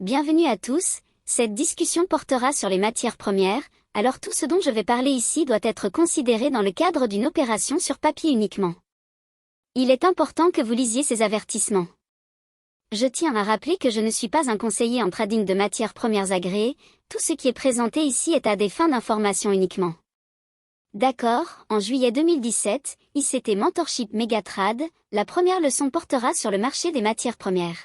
Bienvenue à tous, cette discussion portera sur les matières premières, alors tout ce dont je vais parler ici doit être considéré dans le cadre d'une opération sur papier uniquement. Il est important que vous lisiez ces avertissements. Je tiens à rappeler que je ne suis pas un conseiller en trading de matières premières agréées, tout ce qui est présenté ici est à des fins d'information uniquement. D'accord, en juillet 2017, ICT Mentorship Megatrade, la première leçon portera sur le marché des matières premières.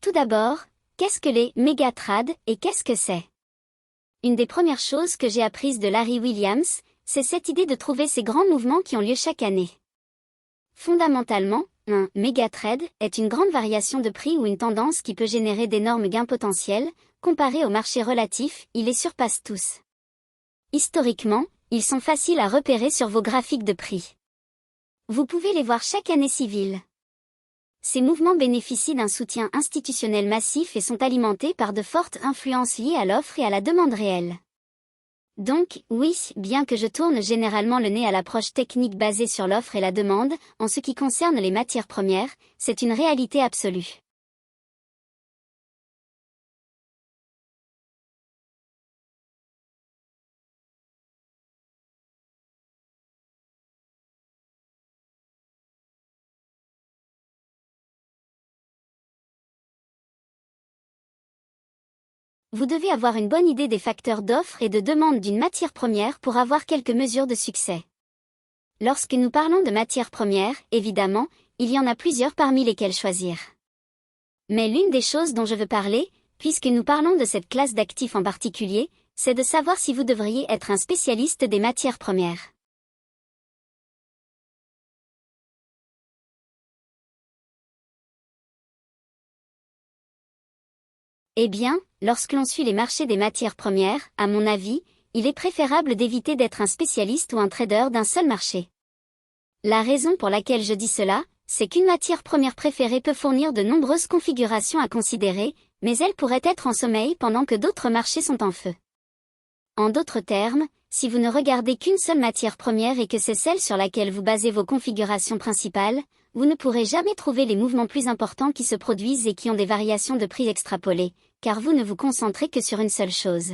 Tout d'abord, qu'est-ce que les mégatrades et qu'est-ce que c'est? Une des premières choses que j'ai apprises de Larry Williams, c'est cette idée de trouver ces grands mouvements qui ont lieu chaque année. Fondamentalement, un mégatrade est une grande variation de prix ou une tendance qui peut générer d'énormes gains potentiels. Comparé au marché relatif, il les surpasse tous. Historiquement, ils sont faciles à repérer sur vos graphiques de prix. Vous pouvez les voir chaque année civile. Ces mouvements bénéficient d'un soutien institutionnel massif et sont alimentés par de fortes influences liées à l'offre et à la demande réelle. Donc, oui, bien que je tourne généralement le nez à l'approche technique basée sur l'offre et la demande, en ce qui concerne les matières premières, c'est une réalité absolue. Vous devez avoir une bonne idée des facteurs d'offre et de demande d'une matière première pour avoir quelques mesures de succès. Lorsque nous parlons de matières premières, évidemment, il y en a plusieurs parmi lesquelles choisir. Mais l'une des choses dont je veux parler, puisque nous parlons de cette classe d'actifs en particulier, c'est de savoir si vous devriez être un spécialiste des matières premières. Eh bien, lorsque l'on suit les marchés des matières premières, à mon avis, il est préférable d'éviter d'être un spécialiste ou un trader d'un seul marché. La raison pour laquelle je dis cela, c'est qu'une matière première préférée peut fournir de nombreuses configurations à considérer, mais elle pourrait être en sommeil pendant que d'autres marchés sont en feu. En d'autres termes, si vous ne regardez qu'une seule matière première et que c'est celle sur laquelle vous basez vos configurations principales, vous ne pourrez jamais trouver les mouvements plus importants qui se produisent et qui ont des variations de prix extrapolées, car vous ne vous concentrez que sur une seule chose.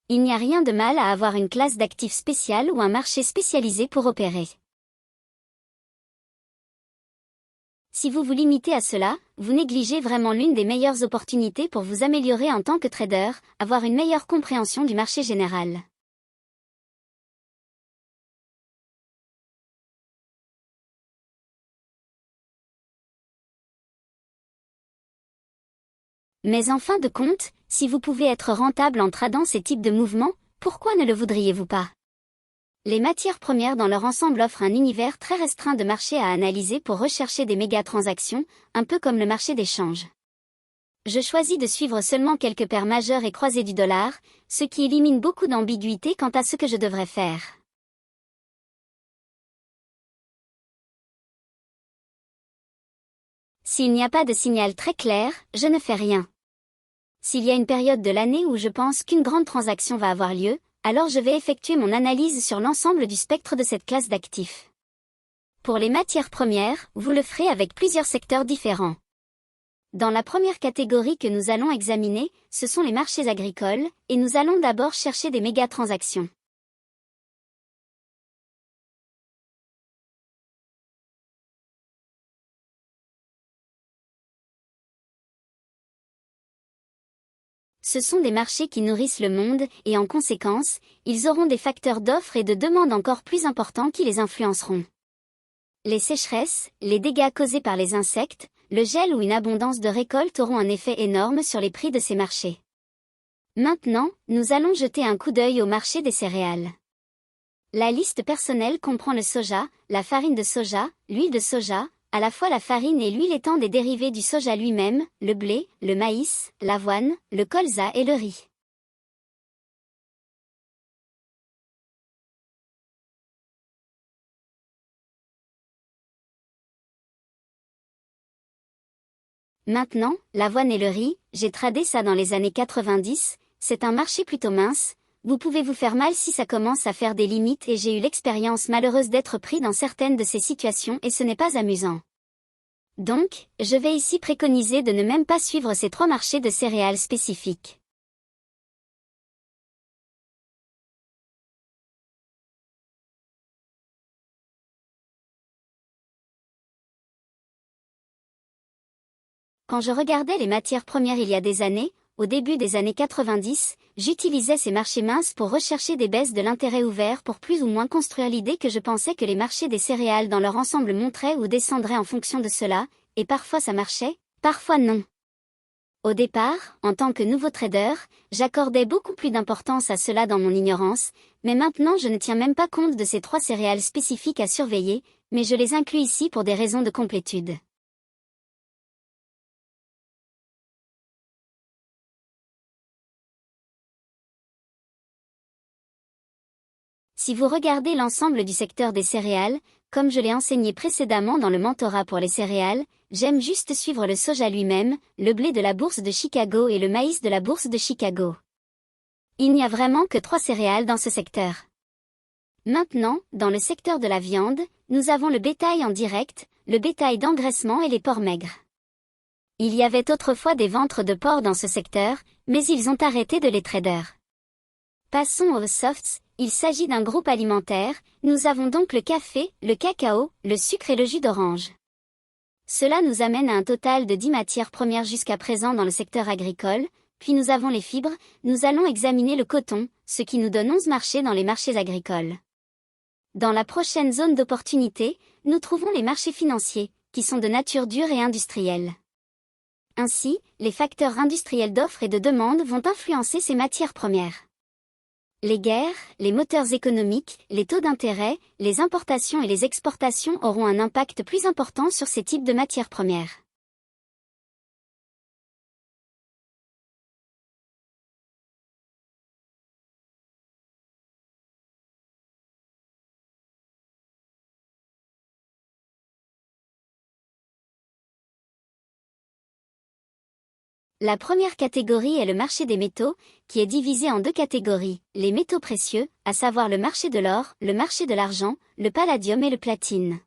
Il n'y a rien de mal à avoir une classe d'actifs spéciale ou un marché spécialisé pour opérer. Si vous vous limitez à cela, vous négligez vraiment l'une des meilleures opportunités pour vous améliorer en tant que trader, avoir une meilleure compréhension du marché général. Mais en fin de compte, si vous pouvez être rentable en tradant ces types de mouvements, pourquoi ne le voudriez-vous pas? Les matières premières dans leur ensemble offrent un univers très restreint de marchés à analyser pour rechercher des méga-transactions, un peu comme le marché des changes. Je choisis de suivre seulement quelques paires majeures et croisées du dollar, ce qui élimine beaucoup d'ambiguïté quant à ce que je devrais faire. S'il n'y a pas de signal très clair, je ne fais rien. S'il y a une période de l'année où je pense qu'une grande transaction va avoir lieu, alors je vais effectuer mon analyse sur l'ensemble du spectre de cette classe d'actifs. Pour les matières premières, vous le ferez avec plusieurs secteurs différents. Dans la première catégorie que nous allons examiner, ce sont les marchés agricoles, et nous allons d'abord chercher des méga-transactions. Ce sont des marchés qui nourrissent le monde, et en conséquence, ils auront des facteurs d'offre et de demande encore plus importants qui les influenceront. Les sécheresses, les dégâts causés par les insectes, le gel ou une abondance de récolte auront un effet énorme sur les prix de ces marchés. Maintenant, nous allons jeter un coup d'œil au marché des céréales. La liste personnelle comprend le soja, la farine de soja, l'huile de soja, à la fois la farine et l'huile étant des dérivés du soja lui-même, le blé, le maïs, l'avoine, le colza et le riz. Maintenant, l'avoine et le riz, j'ai tradé ça dans les années 90, c'est un marché plutôt mince, vous pouvez vous faire mal si ça commence à faire des limites et j'ai eu l'expérience malheureuse d'être pris dans certaines de ces situations et ce n'est pas amusant. Donc, je vais ici préconiser de ne même pas suivre ces 3 marchés de céréales spécifiques. Quand je regardais les matières premières il y a des années, au début des années 90, j'utilisais ces marchés minces pour rechercher des baisses de l'intérêt ouvert pour plus ou moins construire l'idée que je pensais que les marchés des céréales dans leur ensemble monteraient ou descendraient en fonction de cela, et parfois ça marchait, parfois non. Au départ, en tant que nouveau trader, j'accordais beaucoup plus d'importance à cela dans mon ignorance, mais maintenant je ne tiens même pas compte de ces 3 céréales spécifiques à surveiller, mais je les inclus ici pour des raisons de complétude. Si vous regardez l'ensemble du secteur des céréales, comme je l'ai enseigné précédemment dans le mentorat pour les céréales, j'aime juste suivre le soja lui-même, le blé de la bourse de Chicago et le maïs de la bourse de Chicago. Il n'y a vraiment que 3 céréales dans ce secteur. Maintenant, dans le secteur de la viande, nous avons le bétail en direct, le bétail d'engraissement et les porcs maigres. Il y avait autrefois des ventres de porcs dans ce secteur, mais ils ont arrêté de les trader. Passons aux softs, il s'agit d'un groupe alimentaire, nous avons donc le café, le cacao, le sucre et le jus d'orange. Cela nous amène à un total de 10 matières premières jusqu'à présent dans le secteur agricole, puis nous avons les fibres, nous allons examiner le coton, ce qui nous donne 11 marchés dans les marchés agricoles. Dans la prochaine zone d'opportunité, nous trouvons les marchés financiers, qui sont de nature dure et industrielle. Ainsi, les facteurs industriels d'offre et de demande vont influencer ces matières premières. Les guerres, les moteurs économiques, les taux d'intérêt, les importations et les exportations auront un impact plus important sur ces types de matières premières. La première catégorie est le marché des métaux, qui est divisé en 2 catégories, les métaux précieux, à savoir le marché de l'or, le marché de l'argent, le palladium et le platine.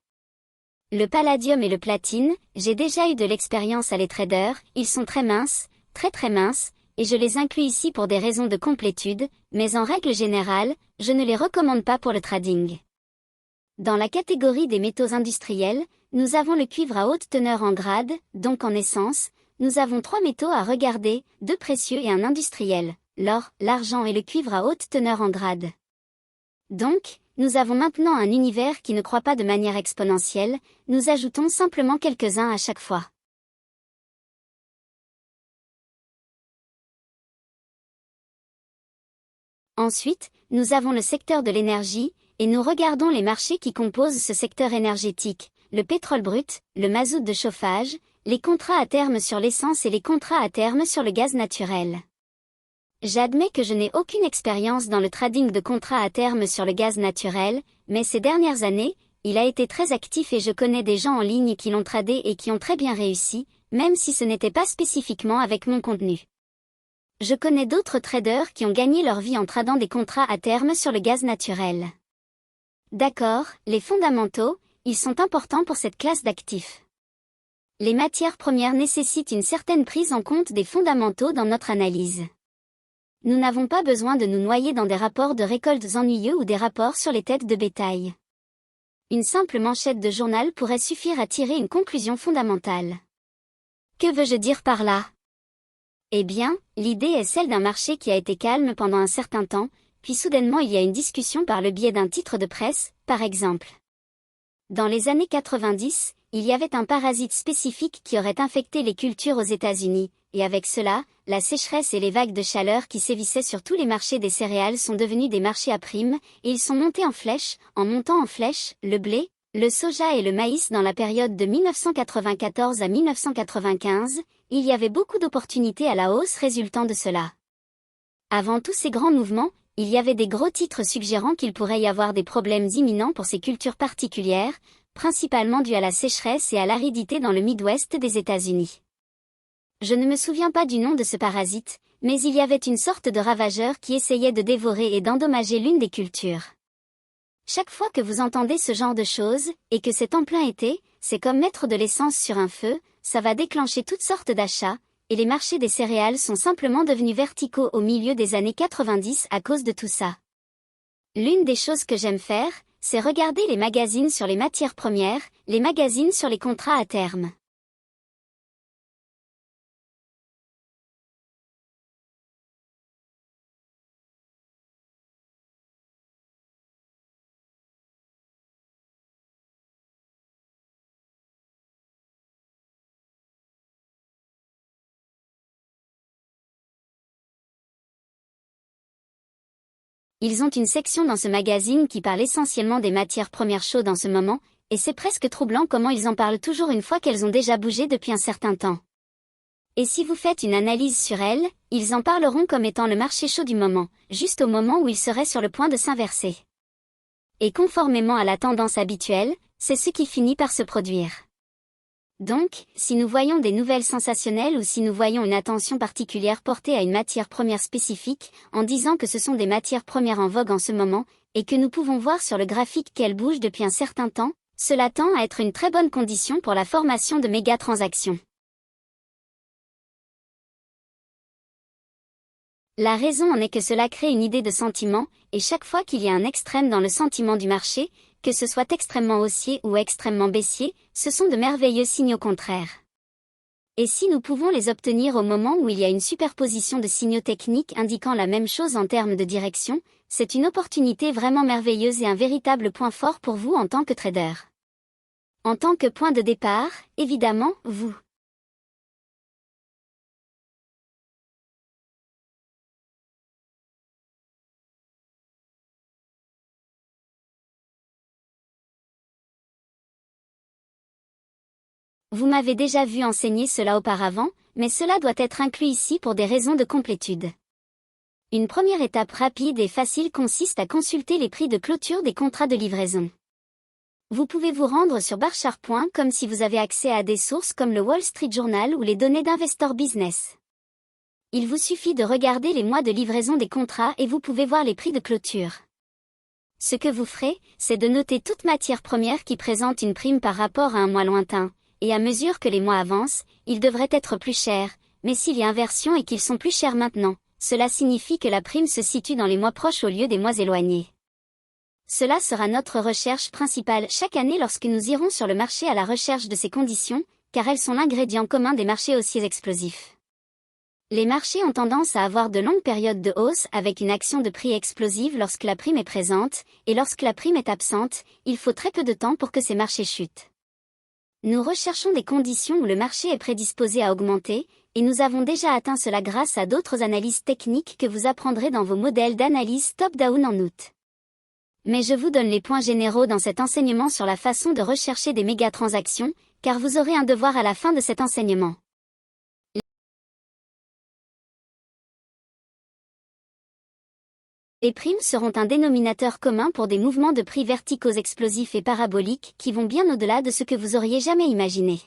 Le palladium et le platine, j'ai déjà eu de l'expérience à les traders, ils sont très minces, très minces, et je les inclus ici pour des raisons de complétude, mais en règle générale, je ne les recommande pas pour le trading. Dans la catégorie des métaux industriels, nous avons le cuivre à haute teneur en grade, donc en essence. Nous avons 3 métaux à regarder, 2 précieux et un industriel, l'or, l'argent et le cuivre à haute teneur en grade. Donc, nous avons maintenant un univers qui ne croît pas de manière exponentielle, nous ajoutons simplement quelques-uns à chaque fois. Ensuite, nous avons le secteur de l'énergie, et nous regardons les marchés qui composent ce secteur énergétique, le pétrole brut, le mazout de chauffage, les contrats à terme sur l'essence et les contrats à terme sur le gaz naturel. J'admets que je n'ai aucune expérience dans le trading de contrats à terme sur le gaz naturel, mais ces dernières années, il a été très actif et je connais des gens en ligne qui l'ont tradé et qui ont très bien réussi, même si ce n'était pas spécifiquement avec mon contenu. Je connais d'autres traders qui ont gagné leur vie en tradant des contrats à terme sur le gaz naturel. D'accord, les fondamentaux, ils sont importants pour cette classe d'actifs. Les matières premières nécessitent une certaine prise en compte des fondamentaux dans notre analyse. Nous n'avons pas besoin de nous noyer dans des rapports de récoltes ennuyeux ou des rapports sur les têtes de bétail. Une simple manchette de journal pourrait suffire à tirer une conclusion fondamentale. Que veux-je dire par là? Eh bien, l'idée est celle d'un marché qui a été calme pendant un certain temps, puis soudainement il y a une discussion par le biais d'un titre de presse, par exemple. Dans les années 90, il y avait un parasite spécifique qui aurait infecté les cultures aux États-Unis, et avec cela, la sécheresse et les vagues de chaleur qui sévissaient sur tous les marchés des céréales sont devenus des marchés à primes, et ils sont montés en flèche, en montant en flèche, le blé, le soja et le maïs dans la période de 1994 à 1995, il y avait beaucoup d'opportunités à la hausse résultant de cela. Avant tous ces grands mouvements, il y avait des gros titres suggérant qu'il pourrait y avoir des problèmes imminents pour ces cultures particulières, principalement dus à la sécheresse et à l'aridité dans le Midwest des États-Unis. Je ne me souviens pas du nom de ce parasite, mais il y avait une sorte de ravageur qui essayait de dévorer et d'endommager l'une des cultures. Chaque fois que vous entendez ce genre de choses, et que c'est en plein été, c'est comme mettre de l'essence sur un feu, ça va déclencher toutes sortes d'achats, et les marchés des céréales sont simplement devenus verticaux au milieu des années 90 à cause de tout ça. L'une des choses que j'aime faire, c'est regarder les magazines sur les matières premières, les magazines sur les contrats à terme. Ils ont une section dans ce magazine qui parle essentiellement des matières premières chaudes en ce moment, et c'est presque troublant comment ils en parlent toujours une fois qu'elles ont déjà bougé depuis un certain temps. Et si vous faites une analyse sur elles, ils en parleront comme étant le marché chaud du moment, juste au moment où il serait sur le point de s'inverser. Et conformément à la tendance habituelle, c'est ce qui finit par se produire. Donc, si nous voyons des nouvelles sensationnelles ou si nous voyons une attention particulière portée à une matière première spécifique, en disant que ce sont des matières premières en vogue en ce moment, et que nous pouvons voir sur le graphique qu'elles bougent depuis un certain temps, cela tend à être une très bonne condition pour la formation de méga-transactions. La raison en est que cela crée une idée de sentiment, et chaque fois qu'il y a un extrême dans le sentiment du marché, que ce soit extrêmement haussier ou extrêmement baissier, ce sont de merveilleux signaux contraires. Et si nous pouvons les obtenir au moment où il y a une superposition de signaux techniques indiquant la même chose en termes de direction, c'est une opportunité vraiment merveilleuse et un véritable point fort pour vous en tant que trader. En tant que point de départ, évidemment, vous m'avez déjà vu enseigner cela auparavant, mais cela doit être inclus ici pour des raisons de complétude. Une première étape rapide et facile consiste à consulter les prix de clôture des contrats de livraison. Vous pouvez vous rendre sur Barchart.com si vous avez accès à des sources comme le Wall Street Journal ou les données d'Investor Business. Il vous suffit de regarder les mois de livraison des contrats et vous pouvez voir les prix de clôture. Ce que vous ferez, c'est de noter toute matière première qui présente une prime par rapport à un mois lointain, et à mesure que les mois avancent, ils devraient être plus chers, mais s'il y a inversion et qu'ils sont plus chers maintenant, cela signifie que la prime se situe dans les mois proches au lieu des mois éloignés. Cela sera notre recherche principale chaque année lorsque nous irons sur le marché à la recherche de ces conditions, car elles sont l'ingrédient commun des marchés haussiers explosifs. Les marchés ont tendance à avoir de longues périodes de hausse avec une action de prix explosive lorsque la prime est présente, et lorsque la prime est absente, il faut très peu de temps pour que ces marchés chutent. Nous recherchons des conditions où le marché est prédisposé à augmenter, et nous avons déjà atteint cela grâce à d'autres analyses techniques que vous apprendrez dans vos modèles d'analyse top-down en août. Mais je vous donne les points généraux dans cet enseignement sur la façon de rechercher des méga-transactions, car vous aurez un devoir à la fin de cet enseignement. Les primes seront un dénominateur commun pour des mouvements de prix verticaux explosifs et paraboliques qui vont bien au-delà de ce que vous auriez jamais imaginé.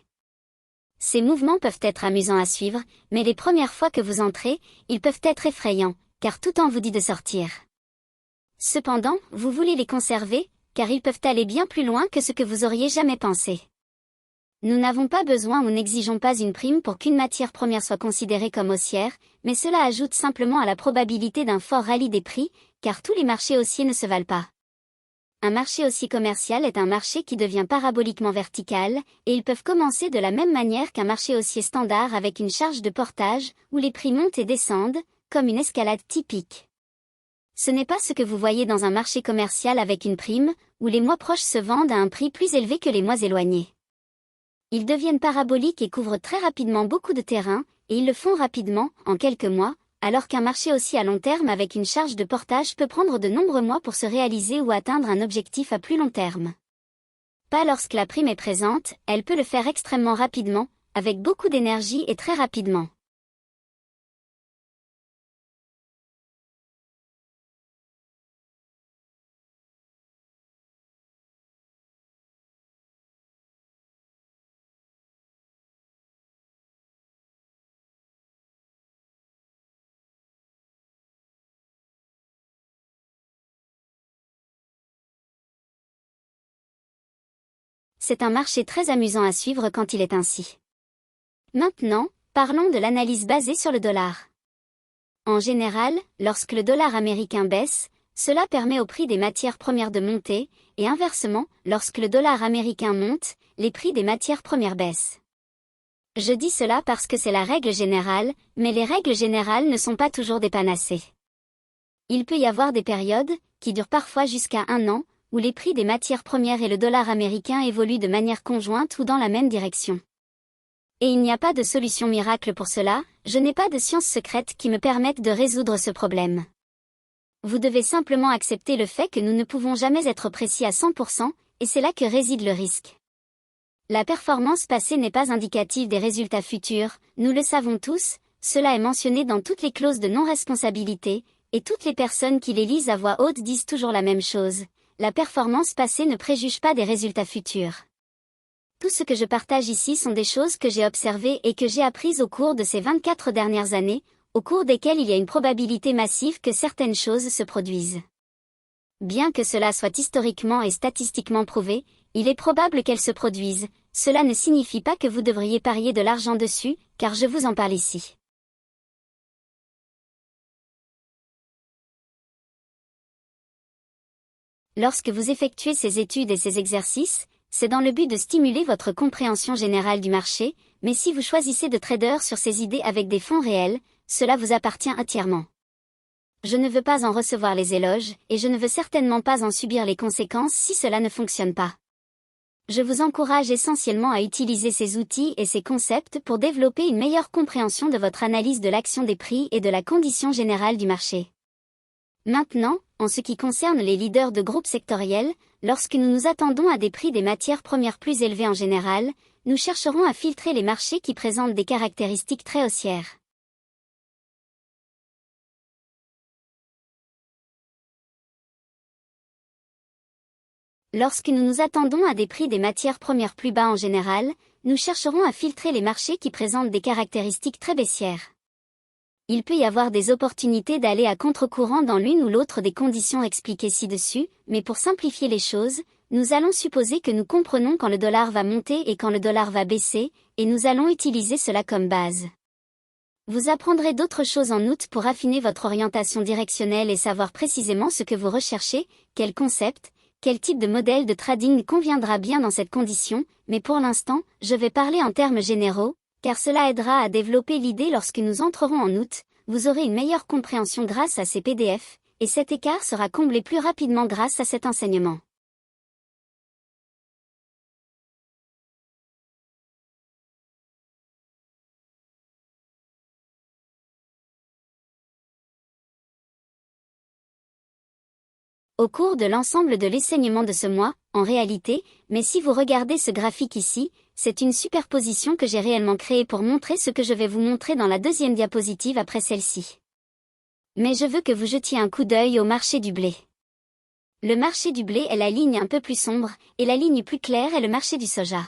Ces mouvements peuvent être amusants à suivre, mais les premières fois que vous entrez, ils peuvent être effrayants, car tout en vous dit de sortir. Cependant, vous voulez les conserver, car ils peuvent aller bien plus loin que ce que vous auriez jamais pensé. Nous n'avons pas besoin ou n'exigeons pas une prime pour qu'une matière première soit considérée comme haussière, mais cela ajoute simplement à la probabilité d'un fort rallye des prix, car tous les marchés haussiers ne se valent pas. Un marché haussier commercial est un marché qui devient paraboliquement vertical, et ils peuvent commencer de la même manière qu'un marché haussier standard avec une charge de portage, où les prix montent et descendent, comme une escalade typique. Ce n'est pas ce que vous voyez dans un marché commercial avec une prime, où les mois proches se vendent à un prix plus élevé que les mois éloignés. Ils deviennent paraboliques et couvrent très rapidement beaucoup de terrain, et ils le font rapidement, en quelques mois, alors qu'un marché aussi à long terme avec une charge de portage peut prendre de nombreux mois pour se réaliser ou atteindre un objectif à plus long terme. Pas lorsque la prime est présente, elle peut le faire extrêmement rapidement, avec beaucoup d'énergie et très rapidement. c'est un marché très amusant à suivre quand il est ainsi. Maintenant, parlons de l'analyse basée sur le dollar. En général, lorsque le dollar américain baisse, cela permet au prix des matières premières de monter, et inversement, lorsque le dollar américain monte, les prix des matières premières baissent. Je dis cela parce que c'est la règle générale, mais les règles générales ne sont pas toujours des panacées. Il peut y avoir des périodes, qui durent parfois jusqu'à 1 an, où les prix des matières premières et le dollar américain évoluent de manière conjointe ou dans la même direction. Et il n'y a pas de solution miracle pour cela, je n'ai pas de science secrète qui me permette de résoudre ce problème. Vous devez simplement accepter le fait que nous ne pouvons jamais être précis à 100%, et c'est là que réside le risque. La performance passée n'est pas indicative des résultats futurs, nous le savons tous, cela est mentionné dans toutes les clauses de non-responsabilité, et toutes les personnes qui les lisent à voix haute disent toujours la même chose. La performance passée ne préjuge pas des résultats futurs. Tout ce que je partage ici sont des choses que j'ai observées et que j'ai apprises au cours de ces 24 dernières années, au cours desquelles il y a une probabilité massive que certaines choses se produisent. Bien que cela soit historiquement et statistiquement prouvé, il est probable qu'elles se produisent. Cela ne signifie pas que vous devriez parier de l'argent dessus, car je vous en parle ici. Lorsque vous effectuez ces études et ces exercices, c'est dans le but de stimuler votre compréhension générale du marché, mais si vous choisissez de trader sur ces idées avec des fonds réels, cela vous appartient entièrement. Je ne veux pas en recevoir les éloges, et je ne veux certainement pas en subir les conséquences si cela ne fonctionne pas. Je vous encourage essentiellement à utiliser ces outils et ces concepts pour développer une meilleure compréhension de votre analyse de l'action des prix et de la condition générale du marché. Maintenant, en ce qui concerne les leaders de groupes sectoriels, lorsque nous nous attendons à des prix des matières premières plus élevés en général, nous chercherons à filtrer les marchés qui présentent des caractéristiques très haussières. Lorsque nous nous attendons à des prix des matières premières plus bas en général, nous chercherons à filtrer les marchés qui présentent des caractéristiques très baissières. Il peut y avoir des opportunités d'aller à contre-courant dans l'une ou l'autre des conditions expliquées ci-dessus, mais pour simplifier les choses, nous allons supposer que nous comprenons quand le dollar va monter et quand le dollar va baisser, et nous allons utiliser cela comme base. Vous apprendrez d'autres choses en août pour affiner votre orientation directionnelle et savoir précisément ce que vous recherchez, quel concept, quel type de modèle de trading conviendra bien dans cette condition, mais pour l'instant, je vais parler en termes généraux, car cela aidera à développer l'idée lorsque nous entrerons en août, vous aurez une meilleure compréhension grâce à ces PDF, et cet écart sera comblé plus rapidement grâce à cet enseignement. Au cours de l'ensemble de l'enseignement de ce mois, en réalité, mais si vous regardez ce graphique ici, c'est une superposition que j'ai réellement créée pour montrer ce que je vais vous montrer dans la deuxième diapositive après celle-ci. Mais je veux que vous jetiez un coup d'œil au marché du blé. Le marché du blé est la ligne un peu plus sombre, et la ligne plus claire est le marché du soja.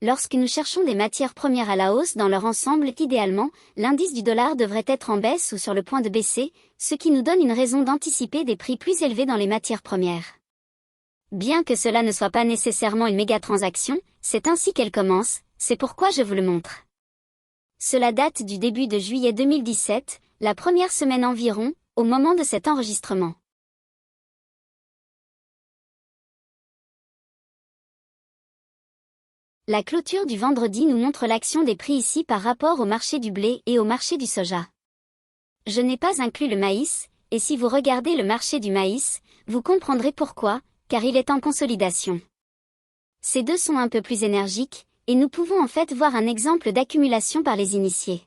Lorsque nous cherchons des matières premières à la hausse dans leur ensemble, idéalement, l'indice du dollar devrait être en baisse ou sur le point de baisser, ce qui nous donne une raison d'anticiper des prix plus élevés dans les matières premières. Bien que cela ne soit pas nécessairement une méga transaction, c'est ainsi qu'elle commence, c'est pourquoi je vous le montre. Cela date du début de juillet 2017, la première semaine environ, au moment de cet enregistrement. La clôture du vendredi nous montre l'action des prix ici par rapport au marché du blé et au marché du soja. Je n'ai pas inclus le maïs, et si vous regardez le marché du maïs, vous comprendrez pourquoi, car il est en consolidation. Ces deux sont un peu plus énergiques, et nous pouvons en fait voir un exemple d'accumulation par les initiés.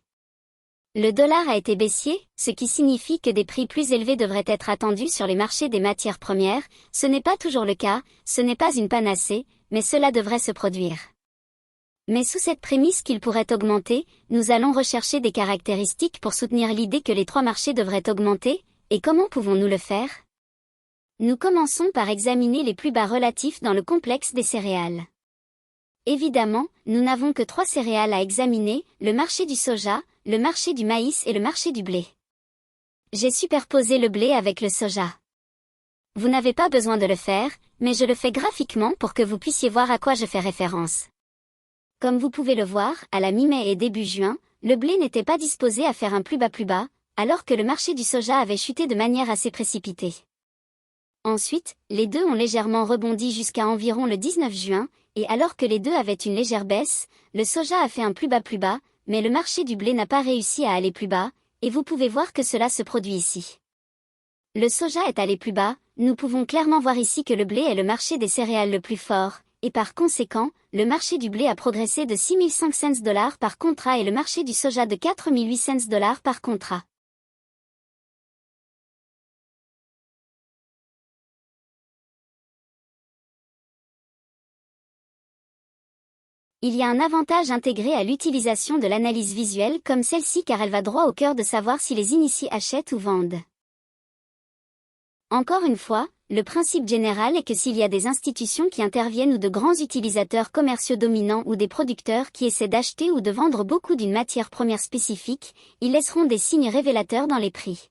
Le dollar a été baissier, ce qui signifie que des prix plus élevés devraient être attendus sur les marchés des matières premières. Ce n'est pas toujours le cas, ce n'est pas une panacée, mais cela devrait se produire. Mais sous cette prémisse qu'il pourrait augmenter, nous allons rechercher des caractéristiques pour soutenir l'idée que les trois marchés devraient augmenter, et comment pouvons-nous le faire? Nous commençons par examiner les plus bas relatifs dans le complexe des céréales. Évidemment, nous n'avons que 3 céréales à examiner, le marché du soja, le marché du maïs et le marché du blé. J'ai superposé le blé avec le soja. Vous n'avez pas besoin de le faire, mais je le fais graphiquement pour que vous puissiez voir à quoi je fais référence. Comme vous pouvez le voir, à la mi-mai et début juin, le blé n'était pas disposé à faire un plus bas, alors que le marché du soja avait chuté de manière assez précipitée. Ensuite, les deux ont légèrement rebondi jusqu'à environ le 19 juin, et alors que les deux avaient une légère baisse, le soja a fait un plus bas, mais le marché du blé n'a pas réussi à aller plus bas, et vous pouvez voir que cela se produit ici. Le soja est allé plus bas, nous pouvons clairement voir ici que le blé est le marché des céréales le plus fort, et par conséquent, le marché du blé a progressé de 6 500 $ par contrat et le marché du soja de 4 800 $ par contrat. Il y a un avantage intégré à l'utilisation de l'analyse visuelle comme celle-ci car elle va droit au cœur de savoir si les initiés achètent ou vendent. Encore une fois, le principe général est que s'il y a des institutions qui interviennent ou de grands utilisateurs commerciaux dominants ou des producteurs qui essaient d'acheter ou de vendre beaucoup d'une matière première spécifique, ils laisseront des signes révélateurs dans les prix.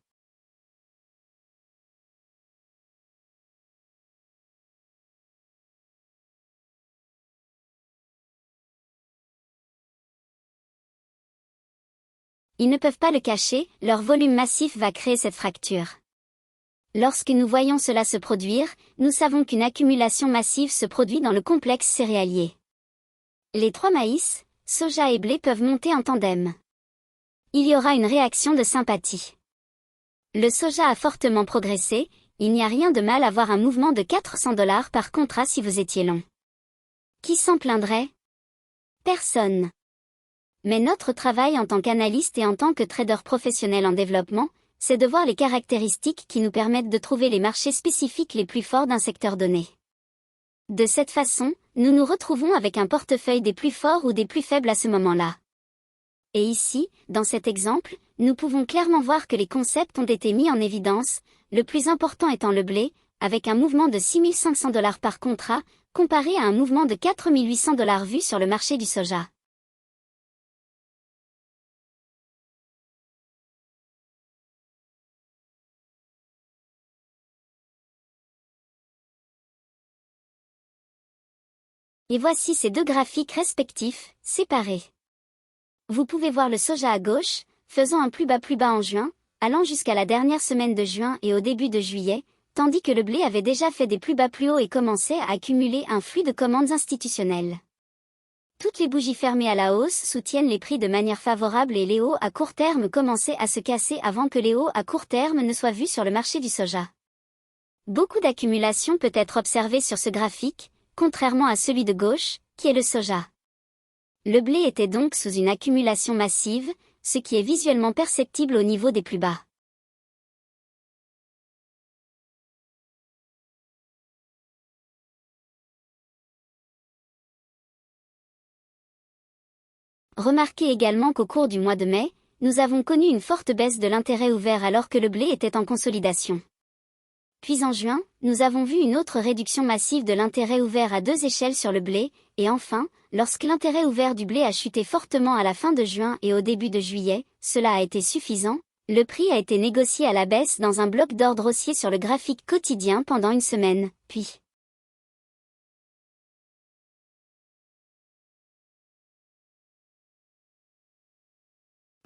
Ils ne peuvent pas le cacher, leur volume massif va créer cette fracture. Lorsque nous voyons cela se produire, nous savons qu'une accumulation massive se produit dans le complexe céréalier. Les trois maïs, soja et blé peuvent monter en tandem. Il y aura une réaction de sympathie. Le soja a fortement progressé, il n'y a rien de mal à voir un mouvement de 400 $ par contrat si vous étiez long. Qui s'en plaindrait? Personne. Mais notre travail en tant qu'analyste et en tant que trader professionnel en développement, c'est de voir les caractéristiques qui nous permettent de trouver les marchés spécifiques les plus forts d'un secteur donné. De cette façon, nous nous retrouvons avec un portefeuille des plus forts ou des plus faibles à ce moment-là. Et ici, dans cet exemple, nous pouvons clairement voir que les concepts ont été mis en évidence, le plus important étant le blé, avec un mouvement de 6 500 $ par contrat, comparé à un mouvement de 4 800 $ vu sur le marché du soja. Et voici ces deux graphiques respectifs, séparés. Vous pouvez voir le soja à gauche, faisant un plus bas en juin, allant jusqu'à la dernière semaine de juin et au début de juillet, tandis que le blé avait déjà fait des plus bas plus hauts et commençait à accumuler un flux de commandes institutionnelles. Toutes les bougies fermées à la hausse soutiennent les prix de manière favorable et les hauts à court terme commençaient à se casser avant que les hauts à court terme ne soient vus sur le marché du soja. Beaucoup d'accumulation peut être observée sur ce graphique, contrairement à celui de gauche, qui est le soja. Le blé était donc sous une accumulation massive, ce qui est visuellement perceptible au niveau des plus bas. Remarquez également qu'au cours du mois de mai, nous avons connu une forte baisse de l'intérêt ouvert alors que le blé était en consolidation. Puis en juin, nous avons vu une autre réduction massive de l'intérêt ouvert à deux échelles sur le blé, et enfin, lorsque l'intérêt ouvert du blé a chuté fortement à la fin de juin et au début de juillet, cela a été suffisant, le prix a été négocié à la baisse dans un bloc d'ordre haussier sur le graphique quotidien pendant une semaine, puis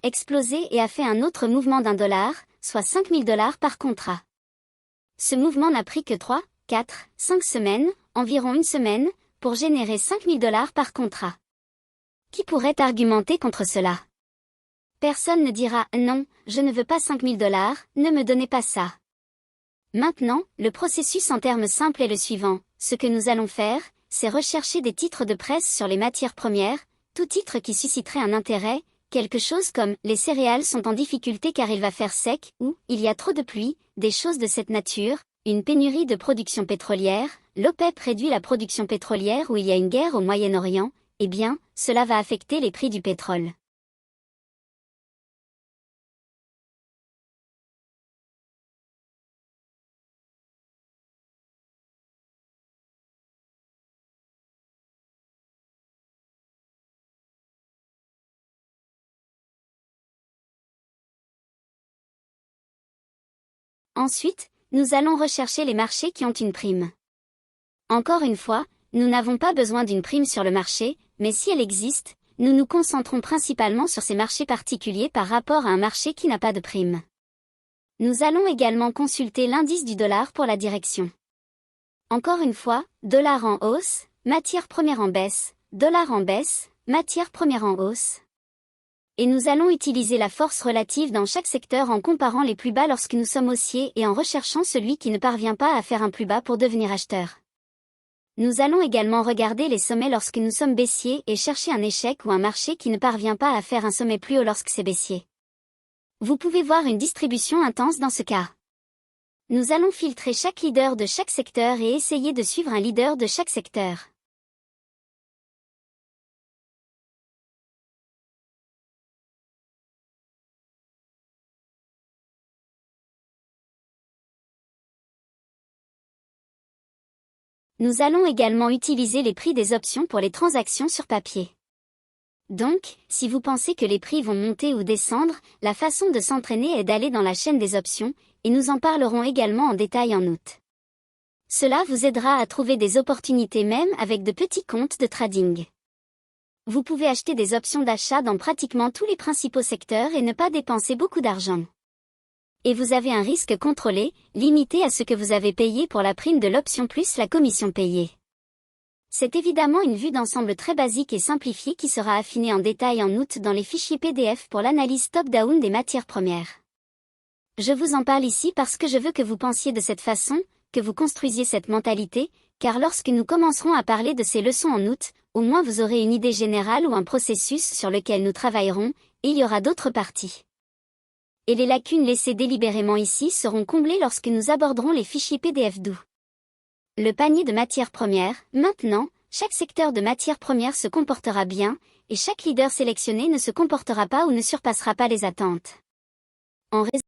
explosé et a fait un autre mouvement d'$1, soit 5 000 $ par contrat. Ce mouvement n'a pris que 3, 4, 5 semaines, environ une semaine, pour générer 5 000 $ par contrat. Qui pourrait argumenter contre cela? Personne ne dira « Non, je ne veux pas 5 000 $, ne me donnez pas ça ». Maintenant, le processus en termes simples est le suivant. Ce que nous allons faire, c'est rechercher des titres de presse sur les matières premières, tout titre qui susciterait un intérêt, quelque chose comme « Les céréales sont en difficulté car il va faire sec » ou « Il y a trop de pluie », des choses de cette nature, une pénurie de production pétrolière, l'OPEP réduit la production pétrolière ou il y a une guerre au Moyen-Orient, eh bien, cela va affecter les prix du pétrole. Ensuite, nous allons rechercher les marchés qui ont une prime. Encore une fois, nous n'avons pas besoin d'une prime sur le marché, mais si elle existe, nous nous concentrons principalement sur ces marchés particuliers par rapport à un marché qui n'a pas de prime. Nous allons également consulter l'indice du dollar pour la direction. Encore une fois, dollar en hausse, matière première en baisse, dollar en baisse, matière première en hausse. Et nous allons utiliser la force relative dans chaque secteur en comparant les plus bas lorsque nous sommes haussiers et en recherchant celui qui ne parvient pas à faire un plus bas pour devenir acheteur. Nous allons également regarder les sommets lorsque nous sommes baissiers et chercher un échec ou un marché qui ne parvient pas à faire un sommet plus haut lorsque c'est baissier. Vous pouvez voir une distribution intense dans ce cas. Nous allons filtrer chaque leader de chaque secteur et essayer de suivre un leader de chaque secteur. Nous allons également utiliser les prix des options pour les transactions sur papier. Donc, si vous pensez que les prix vont monter ou descendre, la façon de s'entraîner est d'aller dans la chaîne des options, et nous en parlerons également en détail en août. Cela vous aidera à trouver des opportunités même avec de petits comptes de trading. Vous pouvez acheter des options d'achat dans pratiquement tous les principaux secteurs et ne pas dépenser beaucoup d'argent. Et vous avez un risque contrôlé, limité à ce que vous avez payé pour la prime de l'option plus la commission payée. C'est évidemment une vue d'ensemble très basique et simplifiée qui sera affinée en détail en août dans les fichiers PDF pour l'analyse top-down des matières premières. Je vous en parle ici parce que je veux que vous pensiez de cette façon, que vous construisiez cette mentalité, car lorsque nous commencerons à parler de ces leçons en août, au moins vous aurez une idée générale ou un processus sur lequel nous travaillerons, et il y aura d'autres parties. Et les lacunes laissées délibérément ici seront comblées lorsque nous aborderons les fichiers PDF doux. Le panier de matières premières. Maintenant, chaque secteur de matières premières se comportera bien, et chaque leader sélectionné ne se comportera pas ou ne surpassera pas les attentes. En raison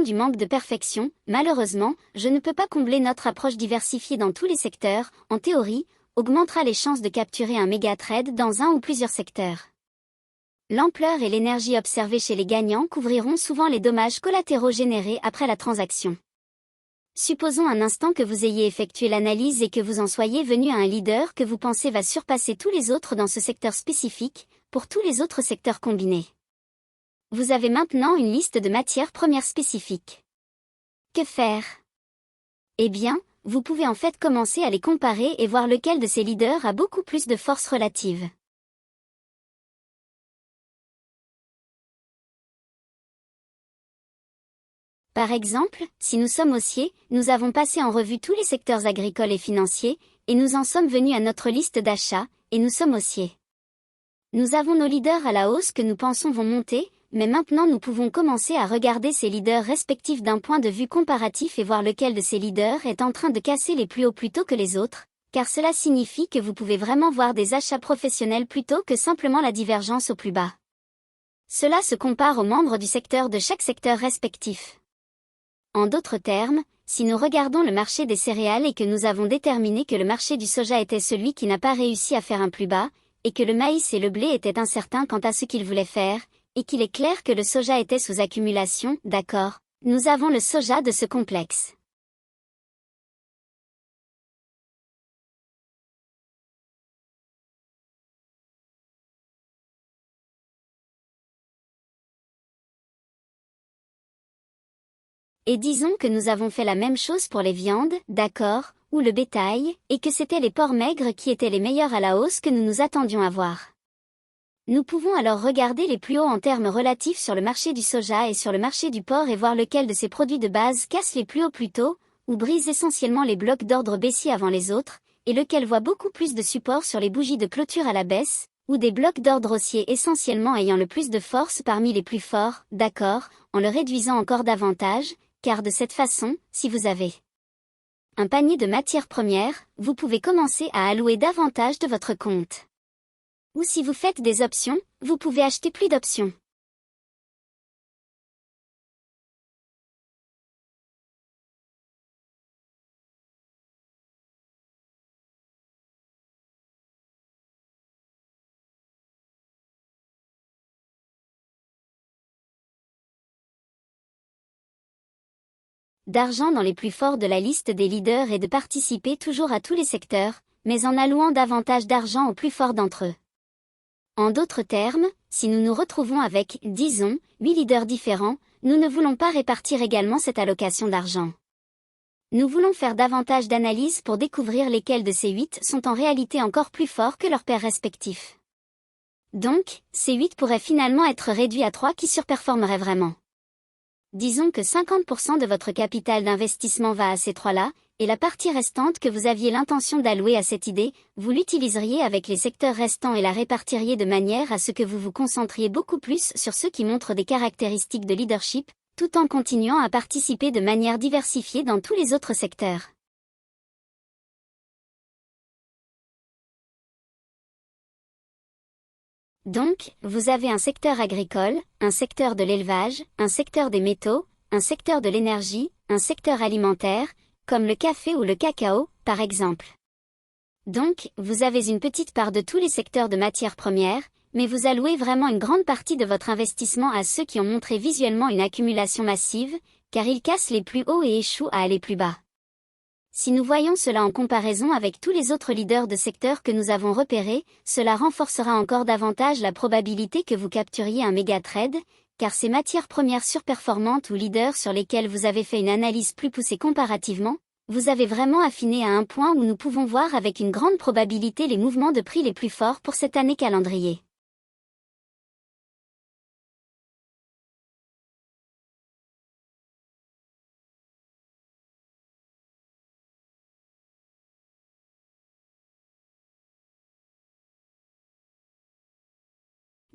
du manque de perfection, malheureusement, je ne peux pas combler notre approche diversifiée dans tous les secteurs, en théorie, augmentera les chances de capturer un méga trade dans un ou plusieurs secteurs. L'ampleur et l'énergie observées chez les gagnants couvriront souvent les dommages collatéraux générés après la transaction. Supposons un instant que vous ayez effectué l'analyse et que vous en soyez venu à un leader que vous pensez va surpasser tous les autres dans ce secteur spécifique, pour tous les autres secteurs combinés. Vous avez maintenant une liste de matières premières spécifiques. Que faire? Eh bien, vous pouvez en fait commencer à les comparer et voir lequel de ces leaders a beaucoup plus de force relative. Par exemple, si nous sommes haussiers, nous avons passé en revue tous les secteurs agricoles et financiers, et nous en sommes venus à notre liste d'achats, et nous sommes haussiers. Nous avons nos leaders à la hausse que nous pensons vont monter, mais maintenant nous pouvons commencer à regarder ces leaders respectifs d'un point de vue comparatif et voir lequel de ces leaders est en train de casser les plus hauts plutôt que les autres, car cela signifie que vous pouvez vraiment voir des achats professionnels plutôt que simplement la divergence au plus bas. Cela se compare aux membres du secteur de chaque secteur respectif. En d'autres termes, si nous regardons le marché des céréales et que nous avons déterminé que le marché du soja était celui qui n'a pas réussi à faire un plus bas, et que le maïs et le blé étaient incertains quant à ce qu'ils voulaient faire, et qu'il est clair que le soja était sous accumulation, d'accord, nous avons le soja de ce complexe. Et disons que nous avons fait la même chose pour les viandes, d'accord, ou le bétail, et que c'étaient les porcs maigres qui étaient les meilleurs à la hausse que nous nous attendions à voir. Nous pouvons alors regarder les plus hauts en termes relatifs sur le marché du soja et sur le marché du porc et voir lequel de ces produits de base casse les plus hauts plus tôt, ou brise essentiellement les blocs d'ordre baissier avant les autres, et lequel voit beaucoup plus de support sur les bougies de clôture à la baisse, ou des blocs d'ordre haussier essentiellement ayant le plus de force parmi les plus forts, d'accord, en le réduisant encore davantage, car de cette façon, si vous avez un panier de matières premières, vous pouvez commencer à allouer davantage de votre compte. Ou si vous faites des options, vous pouvez acheter plus d'options. d'argent dans les plus forts de la liste des leaders et de participer toujours à tous les secteurs, mais en allouant davantage d'argent aux plus forts d'entre eux. En d'autres termes, si nous nous retrouvons avec, disons, 8 leaders différents, nous ne voulons pas répartir également cette allocation d'argent. Nous voulons faire davantage d'analyses pour découvrir lesquels de ces 8 sont en réalité encore plus forts que leurs pairs respectifs. Donc, ces 8 pourraient finalement être réduits à 3 qui surperformeraient vraiment. Disons que 50% de votre capital d'investissement va à ces 3-là, et la partie restante que vous aviez l'intention d'allouer à cette idée, vous l'utiliseriez avec les secteurs restants et la répartiriez de manière à ce que vous vous concentriez beaucoup plus sur ceux qui montrent des caractéristiques de leadership, tout en continuant à participer de manière diversifiée dans tous les autres secteurs. Donc, vous avez un secteur agricole, un secteur de l'élevage, un secteur des métaux, un secteur de l'énergie, un secteur alimentaire, comme le café ou le cacao, par exemple. Donc, vous avez une petite part de tous les secteurs de matières premières, mais vous allouez vraiment une grande partie de votre investissement à ceux qui ont montré visuellement une accumulation massive, car ils cassent les plus hauts et échouent à aller plus bas. Si nous voyons cela en comparaison avec tous les autres leaders de secteur que nous avons repérés, cela renforcera encore davantage la probabilité que vous capturiez un méga trade, car ces matières premières surperformantes ou leaders sur lesquels vous avez fait une analyse plus poussée comparativement, vous avez vraiment affiné à un point où nous pouvons voir avec une grande probabilité les mouvements de prix les plus forts pour cette année calendrier.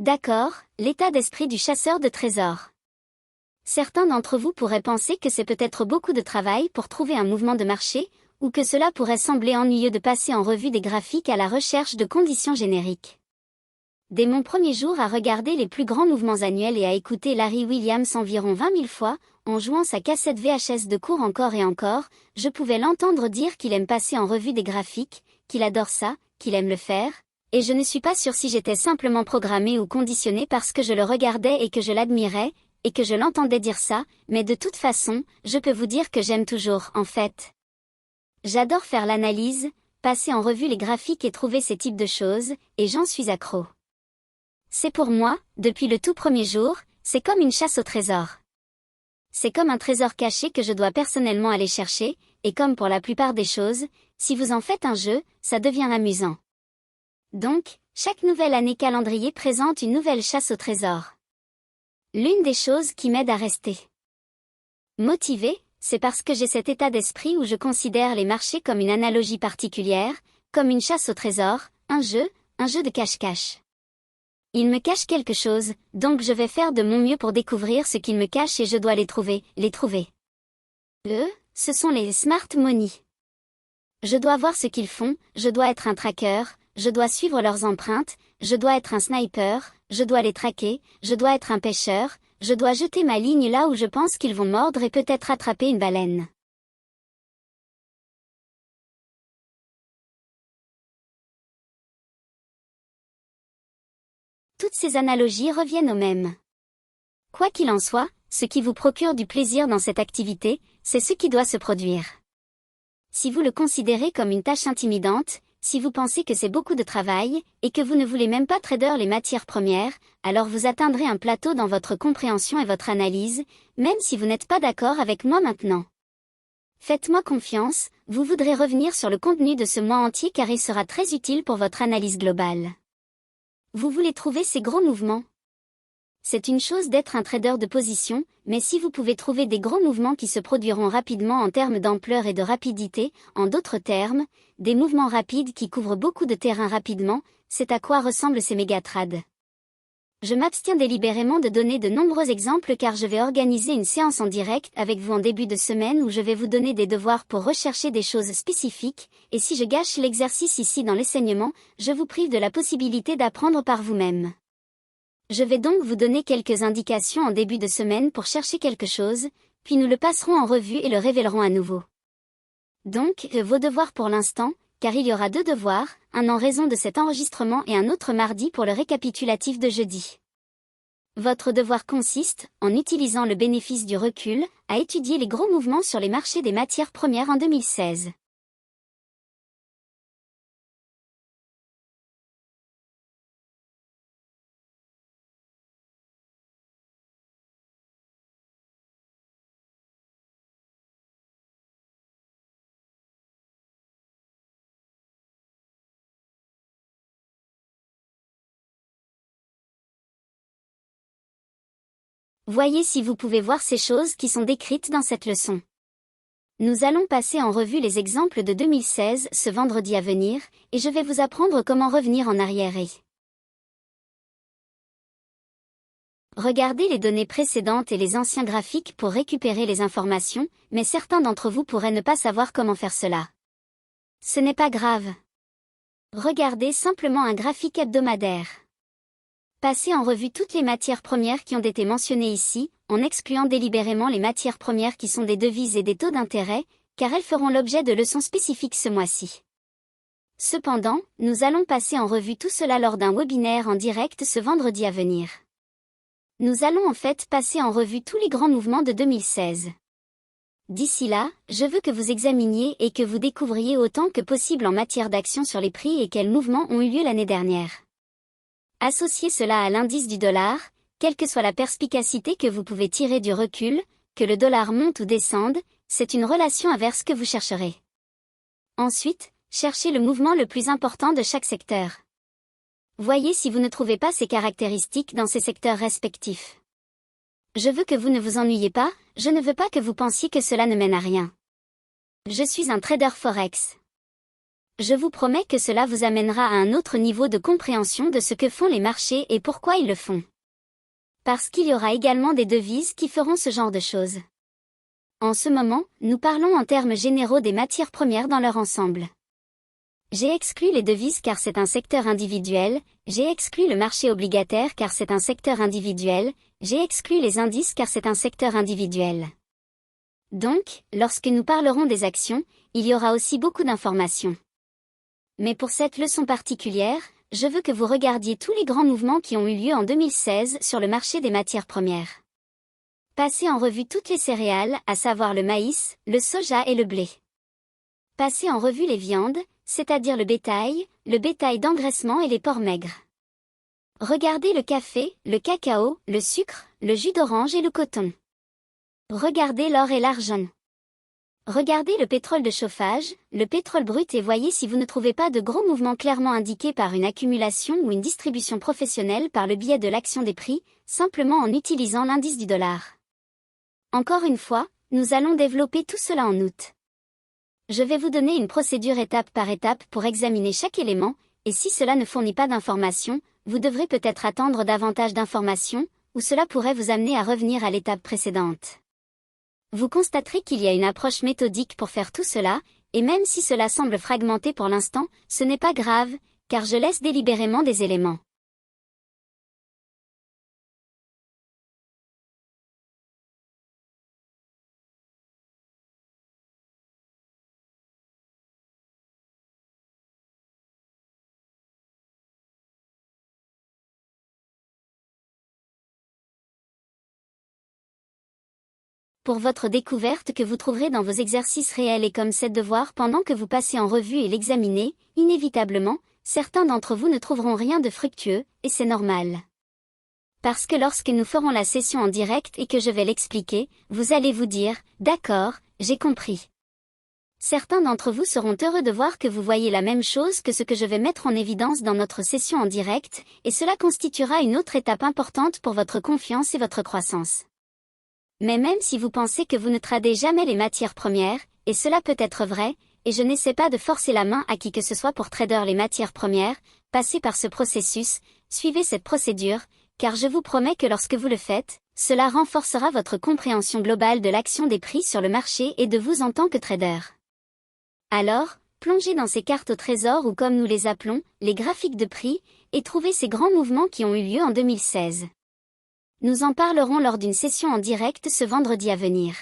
D'accord, l'état d'esprit du chasseur de trésors. Certains d'entre vous pourraient penser que c'est peut-être beaucoup de travail pour trouver un mouvement de marché, ou que cela pourrait sembler ennuyeux de passer en revue des graphiques à la recherche de conditions génériques. Dès mon premier jour à regarder les plus grands mouvements annuels et à écouter Larry Williams environ 20 000 fois, en jouant sa cassette VHS de cours encore et encore, je pouvais l'entendre dire qu'il aime passer en revue des graphiques, qu'il adore ça, qu'il aime le faire, et je ne suis pas sûre si j'étais simplement programmée ou conditionnée parce que je le regardais et que je l'admirais, et que je l'entendais dire ça, mais de toute façon, je peux vous dire que j'aime toujours, en fait. J'adore faire l'analyse, passer en revue les graphiques et trouver ces types de choses, et j'en suis accro. C'est pour moi, depuis le tout premier jour, c'est comme une chasse au trésor. C'est comme un trésor caché que je dois personnellement aller chercher, et comme pour la plupart des choses, si vous en faites un jeu, ça devient amusant. Donc, chaque nouvelle année calendrier présente une nouvelle chasse au trésor. L'une des choses qui m'aide à rester motivée, c'est parce que j'ai cet état d'esprit où je considère les marchés comme une analogie particulière, comme une chasse au trésor, un jeu de cache-cache. Il me cache quelque chose, donc je vais faire de mon mieux pour découvrir ce qu'il me cache et je dois les trouver. Eux, ce sont les smart money. Je dois voir ce qu'ils font, je dois être un tracker, je dois suivre leurs empreintes, je dois être un sniper, je dois les traquer, je dois être un pêcheur, je dois jeter ma ligne là où je pense qu'ils vont mordre et peut-être attraper une baleine. Toutes ces analogies reviennent au même. Quoi qu'il en soit, ce qui vous procure du plaisir dans cette activité, c'est ce qui doit se produire. Si vous le considérez comme une tâche intimidante, si vous pensez que c'est beaucoup de travail, et que vous ne voulez même pas trader les matières premières, alors vous atteindrez un plateau dans votre compréhension et votre analyse, même si vous n'êtes pas d'accord avec moi maintenant. Faites-moi confiance, vous voudrez revenir sur le contenu de ce mois entier car il sera très utile pour votre analyse globale. Vous voulez trouver ces gros mouvements? C'est une chose d'être un trader de position, mais si vous pouvez trouver des gros mouvements qui se produiront rapidement en termes d'ampleur et de rapidité, en d'autres termes, des mouvements rapides qui couvrent beaucoup de terrain rapidement, c'est à quoi ressemblent ces mégatrades. Je m'abstiens délibérément de donner de nombreux exemples car je vais organiser une séance en direct avec vous en début de semaine où je vais vous donner des devoirs pour rechercher des choses spécifiques, et si je gâche l'exercice ici dans l'enseignement, je vous prive de la possibilité d'apprendre par vous-même. Je vais donc vous donner quelques indications en début de semaine pour chercher quelque chose, puis nous le passerons en revue et le révélerons à nouveau. Donc, vos devoirs pour l'instant, car il y aura 2 devoirs, un en raison de cet enregistrement et un autre mardi pour le récapitulatif de jeudi. Votre devoir consiste, en utilisant le bénéfice du recul, à étudier les gros mouvements sur les marchés des matières premières en 2016. Voyez si vous pouvez voir ces choses qui sont décrites dans cette leçon. Nous allons passer en revue les exemples de 2016 ce vendredi à venir, et je vais vous apprendre comment revenir en arrière et regarder les données précédentes et les anciens graphiques pour récupérer les informations, mais certains d'entre vous pourraient ne pas savoir comment faire cela. Ce n'est pas grave. Regardez simplement un graphique hebdomadaire. Passez en revue toutes les matières premières qui ont été mentionnées ici, en excluant délibérément les matières premières qui sont des devises et des taux d'intérêt, car elles feront l'objet de leçons spécifiques ce mois-ci. Cependant, nous allons passer en revue tout cela lors d'un webinaire en direct ce vendredi à venir. Nous allons en fait passer en revue tous les grands mouvements de 2016. D'ici là, je veux que vous examiniez et que vous découvriez autant que possible en matière d'action sur les prix et quels mouvements ont eu lieu l'année dernière. Associez cela à l'indice du dollar, quelle que soit la perspicacité que vous pouvez tirer du recul, que le dollar monte ou descende, c'est une relation inverse que vous chercherez. Ensuite, cherchez le mouvement le plus important de chaque secteur. Voyez si vous ne trouvez pas ces caractéristiques dans ces secteurs respectifs. Je veux que vous ne vous ennuyiez pas, je ne veux pas que vous pensiez que cela ne mène à rien. Je suis un trader forex. Je vous promets que cela vous amènera à un autre niveau de compréhension de ce que font les marchés et pourquoi ils le font. Parce qu'il y aura également des devises qui feront ce genre de choses. En ce moment, nous parlons en termes généraux des matières premières dans leur ensemble. J'ai exclu les devises car c'est un secteur individuel, j'ai exclu le marché obligataire car c'est un secteur individuel, j'ai exclu les indices car c'est un secteur individuel. Donc, lorsque nous parlerons des actions, il y aura aussi beaucoup d'informations. Mais pour cette leçon particulière, je veux que vous regardiez tous les grands mouvements qui ont eu lieu en 2016 sur le marché des matières premières. Passez en revue toutes les céréales, à savoir le maïs, le soja et le blé. Passez en revue les viandes, c'est-à-dire le bétail d'engraissement et les porcs maigres. Regardez le café, le cacao, le sucre, le jus d'orange et le coton. Regardez l'or et l'argent. Regardez le pétrole de chauffage, le pétrole brut et voyez si vous ne trouvez pas de gros mouvements clairement indiqués par une accumulation ou une distribution professionnelle par le biais de l'action des prix, simplement en utilisant l'indice du dollar. Encore une fois, nous allons développer tout cela en août. Je vais vous donner une procédure étape par étape pour examiner chaque élément, et si cela ne fournit pas d'informations, vous devrez peut-être attendre davantage d'informations, ou cela pourrait vous amener à revenir à l'étape précédente. Vous constaterez qu'il y a une approche méthodique pour faire tout cela, et même si cela semble fragmenté pour l'instant, ce n'est pas grave, car je laisse délibérément des éléments. Pour votre découverte que vous trouverez dans vos exercices réels et comme set devoir pendant que vous passez en revue et l'examinez, inévitablement, certains d'entre vous ne trouveront rien de fructueux, et c'est normal. Parce que lorsque nous ferons la session en direct et que je vais l'expliquer, vous allez vous dire, d'accord, j'ai compris. Certains d'entre vous seront heureux de voir que vous voyez la même chose que ce que je vais mettre en évidence dans notre session en direct, et cela constituera une autre étape importante pour votre confiance et votre croissance. Mais même si vous pensez que vous ne tradez jamais les matières premières, et cela peut être vrai, et je n'essaie pas de forcer la main à qui que ce soit pour trader les matières premières, passez par ce processus, suivez cette procédure, car je vous promets que lorsque vous le faites, cela renforcera votre compréhension globale de l'action des prix sur le marché et de vous en tant que trader. Alors, plongez dans ces cartes au trésor ou comme nous les appelons, les graphiques de prix, et trouvez ces grands mouvements qui ont eu lieu en 2016. Nous en parlerons lors d'une session en direct ce vendredi à venir.